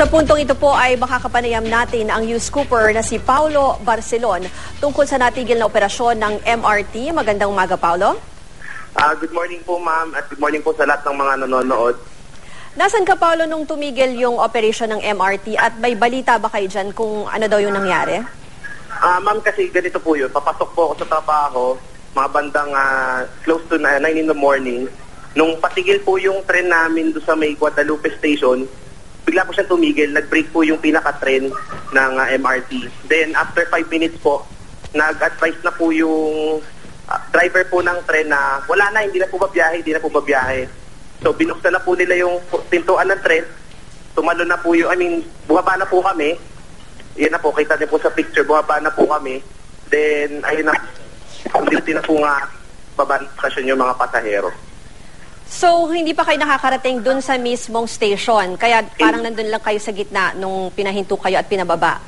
Sa puntong ito po ay makakapanayam natin ang news scooper na si Paulo Barcelon tungkol sa natigil na operasyon ng MRT. Magandang umaga, Paulo. Good morning po, ma'am, at good morning po sa lahat ng mga nanonood. Nasaan ka, Paulo, nung tumigil yung operasyon ng MRT at may balita ba kayo dyan kung ano daw yung nangyari? Ma'am, kasi ganito po yun. Papasok po ako sa trabaho, mga bandang close to 9 in the morning. Nung patigil po yung tren namin doon sa may Guadalupe Station, bigla po siya tumigil. Nag-break po yung pinaka-tren ng MRT. Then, after 5 minutes po, nag-advise na po yung driver po ng tren na wala na, hindi na po babiyahe. So, binuksan na po nila yung pintuan ng tren. Tumalo na po yung, bumaba na po kami. Yan na po, kita niyo po sa picture, bumaba na po kami. Then, ayun na, hindi na po nga babasasyon yung mga pasahero. So, hindi pa kayo nakakarating dun sa mismong station, kaya parang nandun lang kayo sa gitna nung pinahinto kayo at pinababa?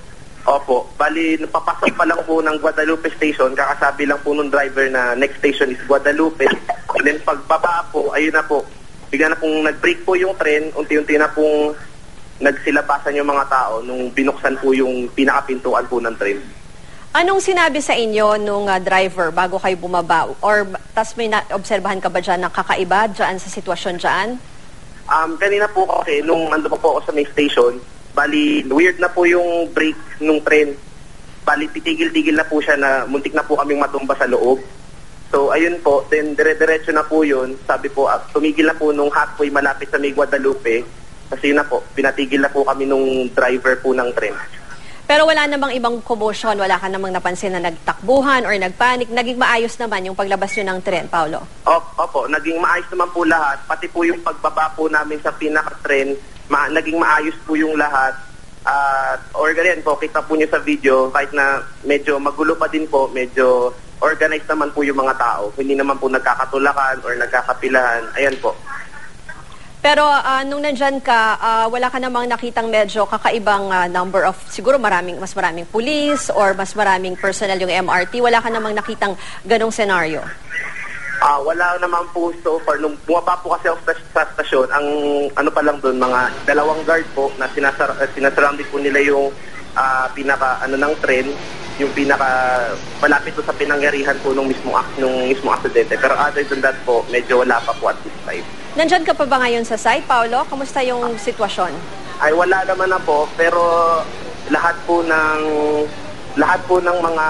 Opo. Bali, napapasok pa lang po ng Guadalupe Station, kakasabi lang po nung driver na next station is Guadalupe. And then pagbaba po, ayun na po, bigla na pong nag-break po yung tren, unti-unti na pong nagsilabasan yung mga tao nung binuksan po yung pinakapintuan po ng tren. Anong sinabi sa inyo nung driver bago kayo bumaba? Or tas may na-obserbahan ka ba dyan ng kakaiba dyan sa sitwasyon dyan? Kanina po kasi, nung ando pa po ako sa may station, bali, weird na po yung break nung tren. Bali, titigil-tigil na po siya na muntik na po kaming matumba sa loob. So, ayun po, then dire-diretso na po yun. Sabi po, tumigil na po nung halfway malapit sa may Guadalupe. Kasi yun na po, pinatigil na po kami nung driver po ng tren. Pero wala namang ibang commotion, wala ka namang napansin na nagtakbuhan or nagpanik. Naging maayos naman yung paglabas nyo ng tren, Paulo? Opo, naging maayos naman po lahat. Pati po yung pagbaba po namin sa pinaka-tren, naging maayos po yung lahat. Or ganyan po, kita po nyo sa video, kahit na medyo magulo pa din po, medyo organized naman po yung mga tao. Hindi naman po nagkakatulakan or nagkakapilahan. Ayan po. Pero nung nandyan ka, wala ka namang nakitang medyo kakaibang number of, siguro mas maraming police or mas maraming personnel yung MRT. Wala ka namang nakitang ganong senaryo? Wala naman po so far. Nung bumaba po kasi ako sa stasyon, ang ano pa lang doon, mga 2 guard po na sinasurrounded po nila yung pinaka ng tren, yung pinaka malapit po sa pinangyarihan po nung mismong aksidente. Pero other than that po, medyo wala pa po at this time. Nandyan ka pa ba ngayon sa site, Paulo? Kamusta yung sitwasyon? Ay wala naman na po, pero lahat po ng mga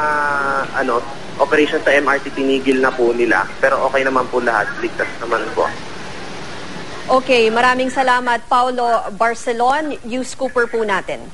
operation sa MRT tinigil na po nila. Pero okay naman po lahat, ligtas naman po. Okay, maraming salamat, Paulo Barcelon, news scooper po natin.